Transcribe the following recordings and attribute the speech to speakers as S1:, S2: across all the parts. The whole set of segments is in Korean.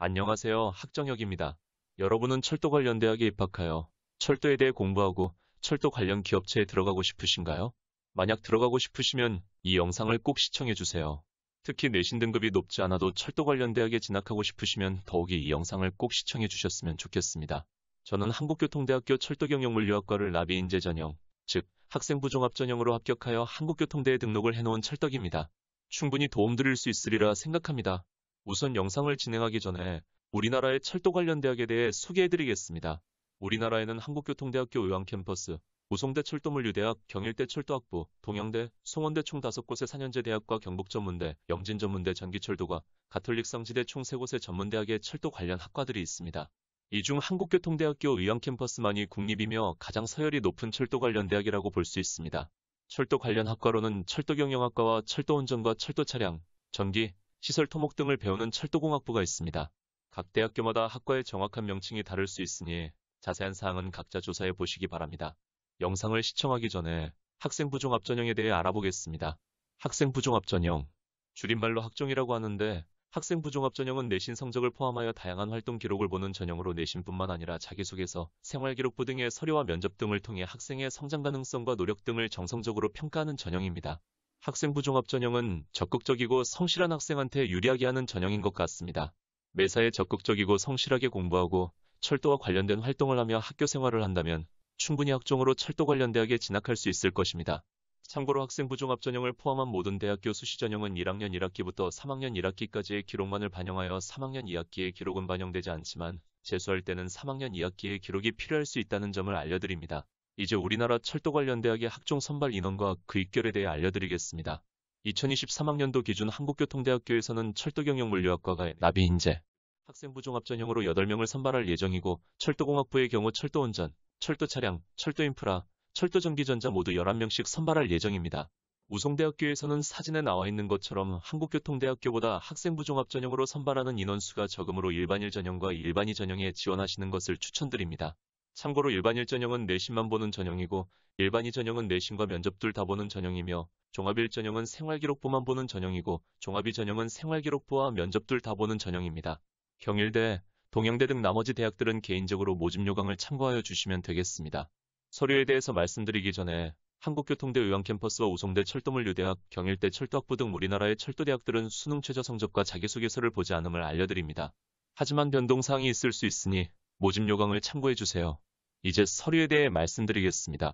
S1: 안녕하세요. 학정혁입니다. 여러분은 철도 관련 대학에 입학하여 철도에 대해 공부하고 철도 관련 기업체에 들어가고 싶으신가요? 만약 들어가고 싶으시면 이 영상을 꼭 시청해 주세요. 특히 내신 등급이 높지 않아도 철도 관련 대학에 진학하고 싶으시면 더욱이 이 영상을 꼭 시청해 주셨으면 좋겠습니다. 저는 한국교통대학교 철도경영물리학과를 나비인재 전형, 즉 학생부 종합 전형으로 합격하여 한국교통대에 등록을 해놓은 철덕입니다. 충분히 도움드릴 수 있으리라 생각합니다. 우선 영상을 진행하기 전에 우리나라의 철도 관련 대학에 대해 소개해드리겠습니다. 우리나라에는 한국교통대학교 의왕캠퍼스, 우송대 철도물류대학, 경일대 철도학부, 동양대, 송원대 총 5곳의 4년제 대학과 경북전문대, 영진전문대 전기철도과 가톨릭 성지대 총 3곳의 전문대학에 철도 관련 학과들이 있습니다. 이 중 한국교통대학교 의왕캠퍼스만이 국립이며 가장 서열이 높은 철도 관련 대학이라고 볼 수 있습니다. 철도 관련 학과로는 철도경영학과와 철도운전과 철도차량, 전기, 시설 토목 등을 배우는 철도공학부가 있습니다. 각 대학교마다 학과의 정확한 명칭이 다를 수 있으니 자세한 사항은 각자 조사해 보시기 바랍니다. 영상을 시청하기 전에 학생부 종합 전형에 대해 알아보겠습니다. 학생부 종합 전형, 줄임말로 학종이라고 하는데 학생부 종합 전형은 내신 성적을 포함하여 다양한 활동 기록을 보는 전형으로 내신뿐만 아니라 자기소개서, 생활기록부 등의 서류와 면접 등을 통해 학생의 성장 가능성과 노력 등을 정성적으로 평가하는 전형입니다. 학생부 종합 전형은 적극적이고 성실한 학생한테 유리하게 하는 전형인 것 같습니다. 매사에 적극적이고 성실하게 공부하고 철도와 관련된 활동을 하며 학교 생활을 한다면 충분히 학종으로 철도 관련 대학에 진학할 수 있을 것입니다. 참고로 학생부 종합 전형을 포함한 모든 대학교 수시 전형은 1학년 1학기부터 3학년 1학기까지의 기록만을 반영하여 3학년 2학기의 기록은 반영되지 않지만 재수할 때는 3학년 2학기의 기록이 필요할 수 있다는 점을 알려드립니다. 이제 우리나라 철도 관련 대학의 학종 선발 인원과 그 입결에 대해 알려드리겠습니다. 2023학년도 기준 한국교통대학교에서는 철도경영물리학과가 나비인재 학생부 종합 전형으로 8명을 선발할 예정이고 철도공학부의 경우 철도운전, 철도차량, 철도인프라, 철도전기전자 모두 11명씩 선발할 예정입니다. 우송대학교에서는 사진에 나와 있는 것처럼 한국교통대학교보다 학생부 종합 전형으로 선발하는 인원수가 적으므로 일반일 전형과 일반이 전형에 지원하시는 것을 추천드립니다. 참고로 일반일 전형은 내신만 보는 전형이고 일반이 전형은 내신과 면접 둘 다 보는 전형이며 종합일 전형은 생활기록부만 보는 전형이고 종합이 전형은 생활기록부와 면접 둘 다 보는 전형입니다. 경일대, 동양대 등 나머지 대학들은 개인적으로 모집 요강을 참고하여 주시면 되겠습니다. 서류에 대해서 말씀드리기 전에 한국교통대 의왕캠퍼스와 우송대 철도물류대학, 경일대 철도학부 등 우리나라의 철도대학들은 수능 최저 성적과 자기소개서를 보지 않음을 알려드립니다. 하지만 변동사항이 있을 수 있으니 모집 요강을 참고해주세요. 이제 서류에 대해 말씀드리겠습니다.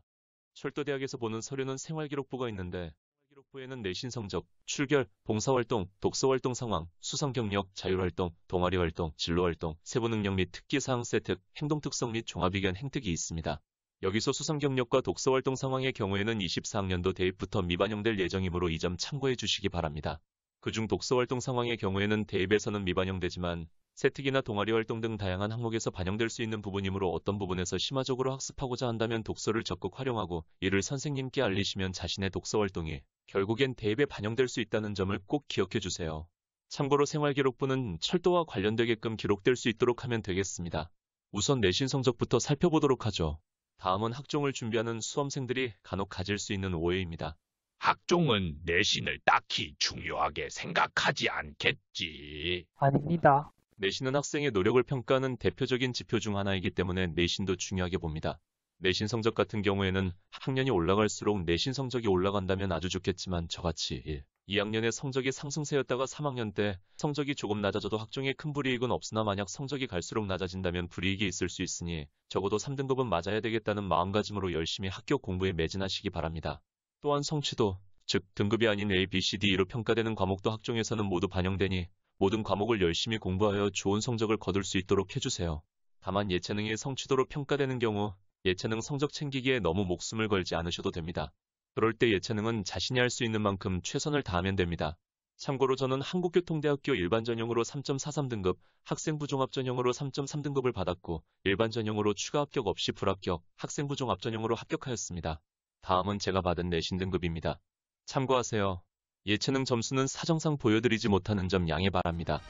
S1: 철도대학에서 보는 서류는 생활기록부가 있는데 생활기록부에는 내신 성적, 출결, 봉사활동, 독서활동 상황, 수상 경력, 자율활동, 동아리활동, 진로활동, 세부능력 및 특기사항 세특, 행동특성 및 종합의견 행특이 있습니다. 여기서 수상 경력과 독서활동 상황의 경우에는 24학년도 대입부터 미반영될 예정이므로 이 점 참고해 주시기 바랍니다. 그중 독서활동 상황의 경우에는 대입에서는 미반영되지만 세특이나 동아리활동 등 다양한 항목에서 반영될 수 있는 부분이므로 어떤 부분에서 심화적으로 학습하고자 한다면 독서를 적극 활용하고 이를 선생님께 알리시면 자신의 독서활동이 결국엔 대입에 반영될 수 있다는 점을 꼭 기억해 주세요. 참고로 생활기록부는 철도와 관련되게끔 기록될 수 있도록 하면 되겠습니다. 우선 내신 성적부터 살펴보도록 하죠. 다음은 학종을 준비하는 수험생들이 간혹 가질 수 있는 오해입니다.
S2: 학종은 내신을 딱히 중요하게 생각하지 않겠지.
S3: 아닙니다.
S1: 내신은 학생의 노력을 평가하는 대표적인 지표 중 하나이기 때문에 내신도 중요하게 봅니다. 내신 성적 같은 경우에는 학년이 올라갈수록 내신 성적이 올라간다면 아주 좋겠지만 저같이 1, 2학년의 성적이 상승세였다가 3학년 때 성적이 조금 낮아져도 학종에 큰 불이익은 없으나 만약 성적이 갈수록 낮아진다면 불이익이 있을 수 있으니 적어도 3등급은 맞아야 되겠다는 마음가짐으로 열심히 학교 공부에 매진하시기 바랍니다. 또한 성취도, 즉 등급이 아닌 A, B, C, D로 평가되는 과목도 학종에서는 모두 반영되니 모든 과목을 열심히 공부하여 좋은 성적을 거둘 수 있도록 해주세요. 다만 예체능이 성취도로 평가되는 경우 예체능 성적 챙기기에 너무 목숨을 걸지 않으셔도 됩니다. 그럴 때 예체능은 자신이 할 수 있는 만큼 최선을 다하면 됩니다. 참고로 저는 한국교통대학교 일반 전형으로 3.43등급, 학생부 종합 전형으로 3.3등급을 받았고 일반 전형으로 추가 합격 없이 불합격, 학생부 종합 전형으로 합격하였습니다. 다음은 제가 받은 내신 등급입니다. 참고하세요. 예체능 점수는 사정상 보여드리지 못하는 점 양해 바랍니다.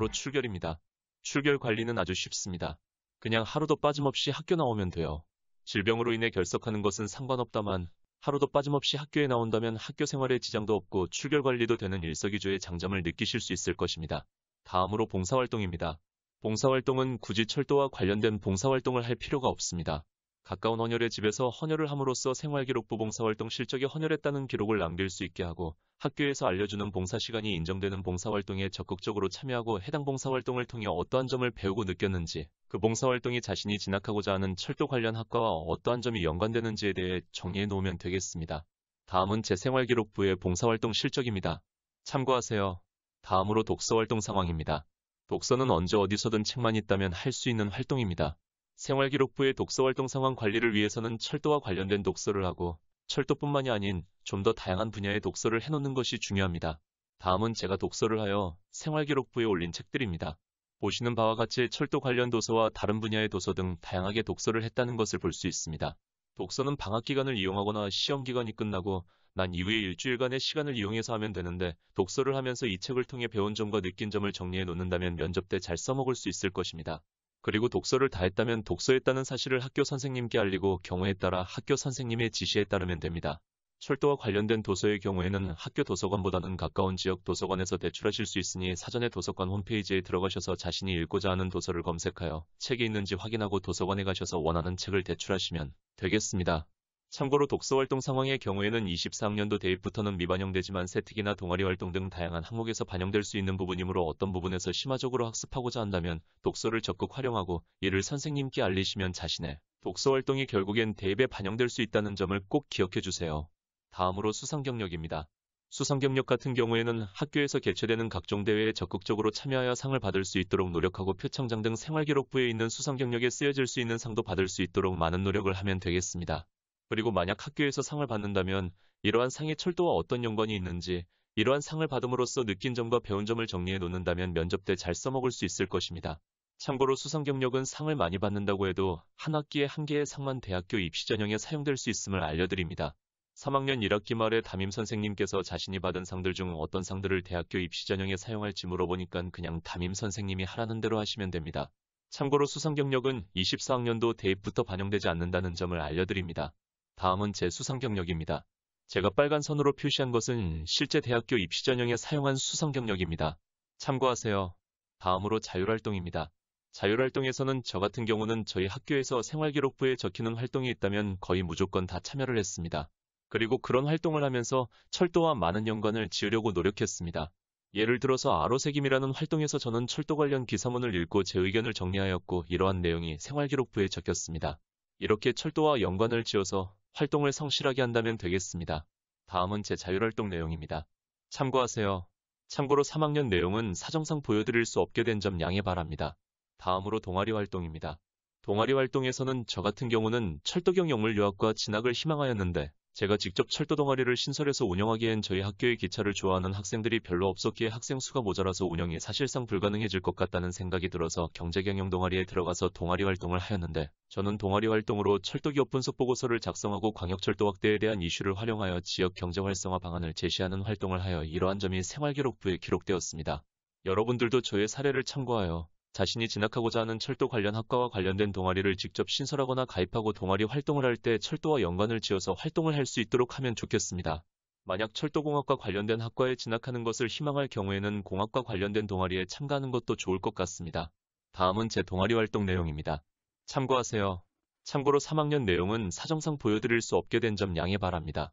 S1: 다음으로 출결입니다. 출결 관리는 아주 쉽습니다. 그냥 하루도 빠짐없이 학교 나오면 돼요. 질병으로 인해 결석하는 것은 상관없다만 하루도 빠짐없이 학교에 나온다면 학교 생활에 지장도 없고 출결 관리도 되는 일석이조의 장점을 느끼실 수 있을 것입니다. 다음으로 봉사활동입니다. 봉사활동은 굳이 철도와 관련된 봉사활동을 할 필요가 없습니다. 가까운 헌혈의 집에서 헌혈을 함으로써 생활기록부 봉사활동 실적에 헌혈했다는 기록을 남길 수 있게 하고 학교에서 알려주는 봉사시간이 인정되는 봉사활동에 적극적으로 참여하고 해당 봉사활동을 통해 어떠한 점을 배우고 느꼈는지, 그 봉사활동이 자신이 진학하고자 하는 철도 관련 학과와 어떠한 점이 연관되는지에 대해 정리해 놓으면 되겠습니다. 다음은 제 생활기록부의 봉사활동 실적입니다. 참고하세요. 다음으로 독서활동 상황입니다. 독서는 언제 어디서든 책만 있다면 할 수 있는 활동입니다. 생활기록부의 독서활동 상황 관리를 위해서는 철도와 관련된 독서를 하고 철도뿐만이 아닌 좀 더 다양한 분야의 독서를 해놓는 것이 중요합니다. 다음은 제가 독서를 하여 생활기록부에 올린 책들입니다. 보시는 바와 같이 철도 관련 도서와 다른 분야의 도서 등 다양하게 독서를 했다는 것을 볼 수 있습니다. 독서는 방학기간을 이용하거나 시험기간이 끝나고 난 이후에 일주일간의 시간을 이용해서 하면 되는데 독서를 하면서 이 책을 통해 배운 점과 느낀 점을 정리해 놓는다면 면접 때 잘 써먹을 수 있을 것입니다. 그리고 독서를 다 했다면 독서했다는 사실을 학교 선생님께 알리고 경우에 따라 학교 선생님의 지시에 따르면 됩니다. 철도와 관련된 도서의 경우에는 학교 도서관보다는 가까운 지역 도서관에서 대출하실 수 있으니 사전에 도서관 홈페이지에 들어가셔서 자신이 읽고자 하는 도서를 검색하여 책이 있는지 확인하고 도서관에 가셔서 원하는 책을 대출하시면 되겠습니다. 참고로 독서활동 상황의 경우에는 24학년도 대입부터는 미반영되지만 세특이나 동아리활동 등 다양한 항목에서 반영될 수 있는 부분이므로 어떤 부분에서 심화적으로 학습하고자 한다면 독서를 적극 활용하고 이를 선생님께 알리시면 자신의 독서활동이 결국엔 대입에 반영될 수 있다는 점을 꼭 기억해 주세요. 다음으로 수상경력입니다. 수상경력 같은 경우에는 학교에서 개최되는 각종 대회에 적극적으로 참여하여 상을 받을 수 있도록 노력하고 표창장 등 생활기록부에 있는 수상경력에 쓰여질 수 있는 상도 받을 수 있도록 많은 노력을 하면 되겠습니다. 그리고 만약 학교에서 상을 받는다면 이러한 상이 철도와 어떤 연관이 있는지, 이러한 상을 받음으로써 느낀 점과 배운 점을 정리해 놓는다면 면접 때 잘 써먹을 수 있을 것입니다. 참고로 수상경력은 상을 많이 받는다고 해도 한 학기에 한 개의 상만 대학교 입시 전형에 사용될 수 있음을 알려드립니다. 3학년 1학기 말에 담임 선생님께서 자신이 받은 상들 중 어떤 상들을 대학교 입시 전형에 사용할지 물어보니까 그냥 담임 선생님이 하라는 대로 하시면 됩니다. 참고로 수상경력은 24학년도 대입부터 반영되지 않는다는 점을 알려드립니다. 다음은 제 수상경력입니다. 제가 빨간 선으로 표시한 것은 실제 대학교 입시 전형에 사용한 수상경력입니다. 참고하세요. 다음으로 자율활동입니다. 자율활동에서는 저 같은 경우는 저희 학교에서 생활기록부에 적히는 활동이 있다면 거의 무조건 다 참여를 했습니다. 그리고 그런 활동을 하면서 철도와 많은 연관을 지으려고 노력했습니다. 예를 들어서 아로새김이라는 활동에서 저는 철도 관련 기사문을 읽고 제 의견을 정리하였고 이러한 내용이 생활기록부에 적혔습니다. 이렇게 철도와 연관을 지어서 활동을 성실하게 한다면 되겠습니다. 다음은 제 자율활동 내용입니다. 참고하세요. 참고로 3학년 내용은 사정상 보여드릴 수 없게 된 점 양해 바랍니다. 다음으로 동아리 활동입니다. 동아리 활동에서는 저 같은 경우는 철도경 영물유학과 진학을 희망하였는데 제가 직접 철도 동아리를 신설해서 운영하기엔 저희 학교의 기차를 좋아하는 학생들이 별로 없었기에 학생 수가 모자라서 운영이 사실상 불가능해질 것 같다는 생각이 들어서 경제경영 동아리에 들어가서 동아리 활동을 하였는데 저는 동아리 활동으로 철도기업 분석 보고서를 작성하고 광역철도 확대에 대한 이슈를 활용하여 지역 경제 활성화 방안을 제시하는 활동을 하여 이러한 점이 생활기록부에 기록되었습니다. 여러분들도 저의 사례를 참고하여 자신이 진학하고자 하는 철도 관련 학과와 관련된 동아리를 직접 신설하거나 가입하고 동아리 활동을 할 때 철도와 연관을 지어서 활동을 할 수 있도록 하면 좋겠습니다. 만약 철도공학과 관련된 학과에 진학하는 것을 희망할 경우에는 공학과 관련된 동아리에 참가하는 것도 좋을 것 같습니다. 다음은 제 동아리 활동 내용입니다. 참고하세요. 참고로 3학년 내용은 사정상 보여드릴 수 없게 된 점 양해 바랍니다.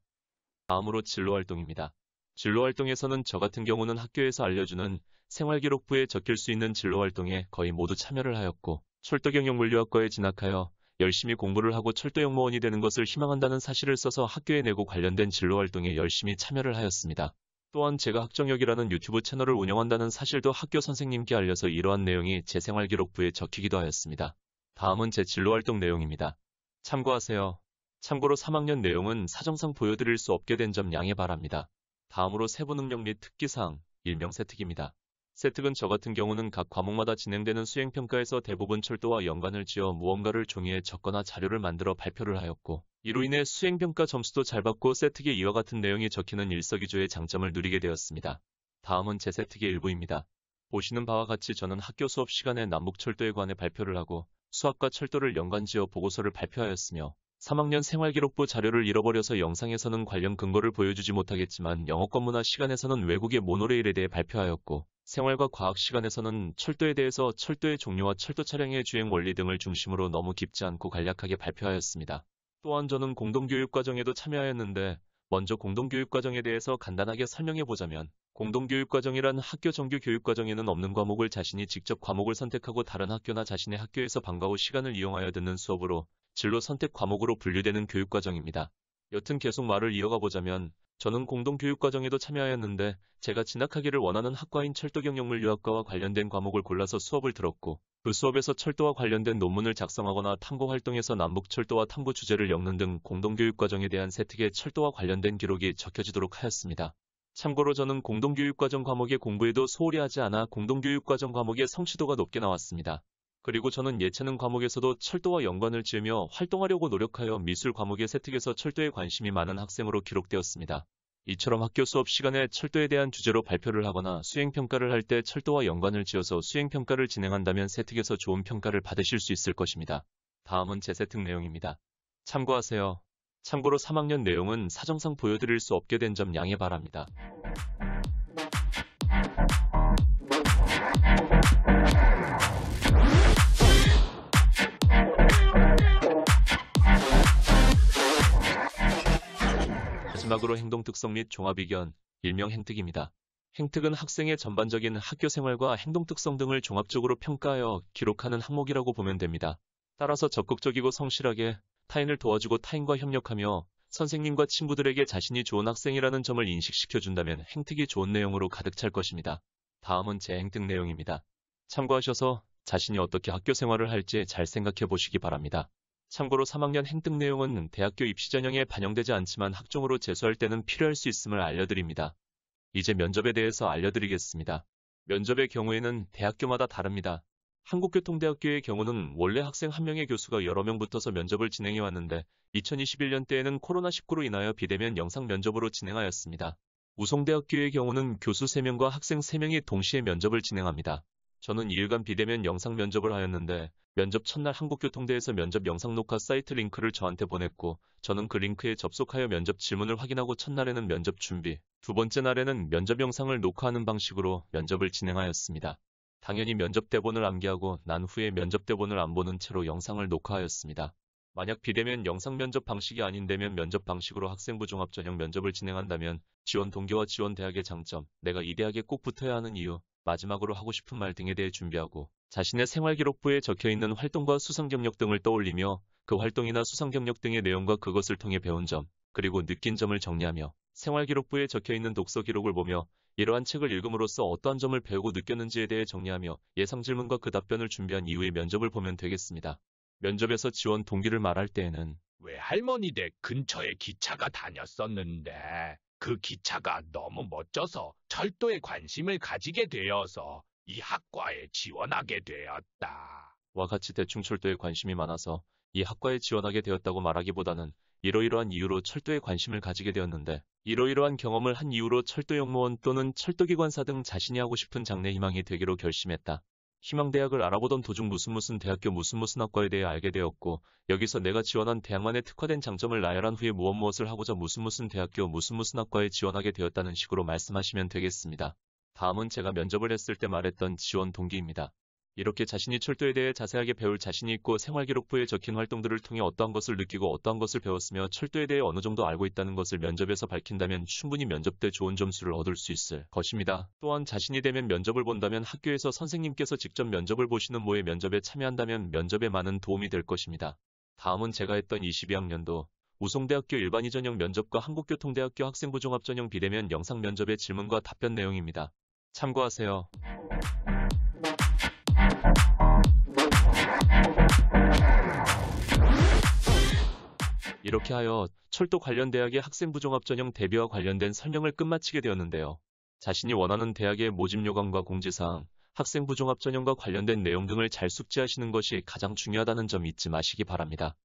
S1: 다음으로 진로활동입니다. 진로활동에서는 저 같은 경우는 학교에서 알려주는 생활기록부에 적힐 수 있는 진로활동에 거의 모두 참여를 하였고 철도경영물리학과에 진학하여 열심히 공부를 하고 철도영무원이 되는 것을 희망한다는 사실을 써서 학교에 내고 관련된 진로활동에 열심히 참여를 하였습니다. 또한 제가 학정역이라는 유튜브 채널을 운영한다는 사실도 학교 선생님께 알려서 이러한 내용이 제 생활기록부에 적히기도 하였습니다. 다음은 제 진로활동 내용입니다. 참고하세요. 참고로 3학년 내용은 사정상 보여드릴 수 없게 된 점 양해 바랍니다. 다음으로 세부 능력 및 특기사항, 일명 세특입니다. 세특은 저 같은 경우는 각 과목마다 진행되는 수행평가에서 대부분 철도와 연관을 지어 무언가를 종이에 적거나 자료를 만들어 발표를 하였고 이로 인해 수행평가 점수도 잘 받고 세특에 이와 같은 내용이 적히는 일석이조의 장점을 누리게 되었습니다. 다음은 제 세특의 일부입니다. 보시는 바와 같이 저는 학교 수업 시간에 남북철도에 관해 발표를 하고 수학과 철도를 연관지어 보고서를 발표하였으며 3학년 생활기록부 자료를 잃어버려서 영상에서는 관련 근거를 보여주지 못하겠지만 영어권문화 시간에서는 외국의 모노레일에 대해 발표하였고 생활과 과학 시간에서는 철도에 대해서 철도의 종류와 철도 차량의 주행 원리 등을 중심으로 너무 깊지 않고 간략하게 발표하였습니다. 또한 저는 공동교육과정에도 참여하였는데 먼저 공동교육과정에 대해서 간단하게 설명해보자면 공동교육과정이란 학교 정규 교육과정에는 없는 과목을 자신이 직접 과목을 선택하고 다른 학교나 자신의 학교에서 방과 후 시간을 이용하여 듣는 수업으로 진로 선택 과목으로 분류되는 교육과정입니다. 여튼 계속 말을 이어가 보자면 저는 공동교육과정에도 참여하였는데 제가 진학하기를 원하는 학과인 철도경영물리학과와 관련된 과목을 골라서 수업을 들었고 그 수업에서 철도와 관련된 논문을 작성하거나 탐구 활동에서 남북철도와 탐구 주제를 엮는 등 공동교육과정에 대한 세특의 철도와 관련된 기록이 적혀지도록 하였습니다. 참고로 저는 공동교육과정 과목의 공부에도 소홀히 하지 않아 공동교육과정 과목의 성취도가 높게 나왔습니다. 그리고 저는 예체능 과목에서도 철도와 연관을 지으며 활동하려고 노력하여 미술 과목의 세특에서 철도에 관심이 많은 학생으로 기록되었습니다. 이처럼 학교 수업 시간에 철도에 대한 주제로 발표를 하거나 수행평가를 할 때 철도와 연관을 지어서 수행평가를 진행한다면 세특에서 좋은 평가를 받으실 수 있을 것입니다. 다음은 제 세특 내용입니다. 참고하세요. 참고로 3학년 내용은 사정상 보여드릴 수 없게 된 점 양해 바랍니다. 마지막으로 행동특성 및 종합이견, 일명 행특입니다. 행특은 학생의 전반적인 학교 생활과 행동특성 등을 종합적으로 평가하여 기록하는 항목이라고 보면 됩니다. 따라서 적극적이고 성실하게 타인을 도와주고 타인과 협력하며 선생님과 친구들에게 자신이 좋은 학생이라는 점을 인식시켜준다면 행특이 좋은 내용으로 가득 찰 것입니다. 다음은 제 행특 내용입니다. 참고하셔서 자신이 어떻게 학교 생활을 할지 잘 생각해 보시기 바랍니다. 참고로 3학년 행특 내용은 대학교 입시 전형에 반영되지 않지만 학종으로 재수할 때는 필요할 수 있음을 알려드립니다. 이제 면접에 대해서 알려드리겠습니다. 면접의 경우에는 대학교마다 다릅니다. 한국교통대학교의 경우는 원래 학생 1명의 교수가 여러 명 붙어서 면접을 진행해 왔는데 2021년대에는 코로나19로 인하여 비대면 영상 면접으로 진행하였습니다. 우송대학교의 경우는 교수 3명과 학생 3명이 동시에 면접을 진행합니다. 저는 2일간 비대면 영상 면접을 하였는데 면접 첫날 한국교통대에서 면접 영상 녹화 사이트 링크를 저한테 보냈고 저는 그 링크에 접속하여 면접 질문을 확인하고 첫날에는 면접 준비, 두 번째 날에는 면접 영상을 녹화하는 방식으로 면접을 진행하였습니다. 당연히 면접 대본을 암기하고 난 후에 면접 대본을 안 보는 채로 영상을 녹화하였습니다. 만약 비대면 영상 면접 방식이 아닌데면 면접 방식으로 학생부 종합 전형 면접을 진행한다면 지원 동기와 지원 대학의 장점, 내가 이 대학에 꼭 붙어야 하는 이유, 마지막으로 하고 싶은 말 등에 대해 준비하고 자신의 생활기록부에 적혀있는 활동과 수상 경력 등을 떠올리며 그 활동이나 수상 경력 등의 내용과 그것을 통해 배운 점, 그리고 느낀 점을 정리하며 생활기록부에 적혀있는 독서 기록을 보며 이러한 책을 읽음으로써 어떠한 점을 배우고 느꼈는지에 대해 정리하며 예상 질문과 그 답변을 준비한 이후에 면접을 보면 되겠습니다. 면접에서 지원 동기를 말할 때에는
S2: 외할머니 댁 근처에 기차가 다녔었는데 그 기차가 너무 멋져서 철도에 관심을 가지게 되어서 이 학과에 지원하게 되었다.
S1: 와 같이 대충 철도에 관심이 많아서 이 학과에 지원하게 되었다고 말하기보다는 이러이러한 이유로 철도에 관심을 가지게 되었는데 이러이러한 경험을 한 이유로 철도영무원 또는 철도기관사 등 자신이 하고 싶은 장래 희망이 되기로 결심했다. 희망대학을 알아보던 도중 무슨 대학교 무슨 학과에 대해 알게 되었고 여기서 내가 지원한 대학만의 특화된 장점을 나열한 후에 무엇을 하고자 무슨 대학교 무슨 학과에 지원하게 되었다는 식으로 말씀하시면 되겠습니다. 다음은 제가 면접을 했을 때 말했던 지원 동기입니다. 이렇게 자신이 철도에 대해 자세하게 배울 자신이 있고 생활기록부에 적힌 활동들을 통해 어떠한 것을 느끼고 어떠한 것을 배웠으며 철도에 대해 어느 정도 알고 있다는 것을 면접에서 밝힌다면 충분히 면접 때 좋은 점수를 얻을 수 있을 것입니다. 또한 자신이 되면 면접을 본다면 학교에서 선생님께서 직접 면접을 보시는 모의 면접에 참여한다면 면접에 많은 도움이 될 것입니다. 다음은 제가 했던 22학년도 우송대학교 일반이 전형 면접과 한국교통대학교 학생부 종합 전형 비대면 영상 면접의 질문과 답변 내용입니다. 참고하세요. 이렇게 하여 철도 관련 대학의 학생부 종합 전형 대비와 관련된 설명을 끝마치게 되었는데요. 자신이 원하는 대학의 모집 요강과 공지사항, 학생부 종합 전형과 관련된 내용 등을 잘 숙지하시는 것이 가장 중요하다는 점 잊지 마시기 바랍니다.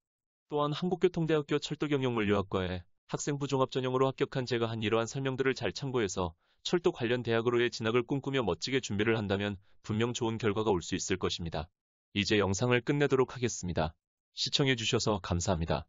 S1: 또한 한국교통대학교 철도경영물리학과에 학생부 종합 전형으로 합격한 제가 한 이러한 설명들을 잘 참고해서 철도 관련 대학으로의 진학을 꿈꾸며 멋지게 준비를 한다면 분명 좋은 결과가 올 수 있을 것입니다. 이제 영상을 끝내도록 하겠습니다. 시청해주셔서 감사합니다.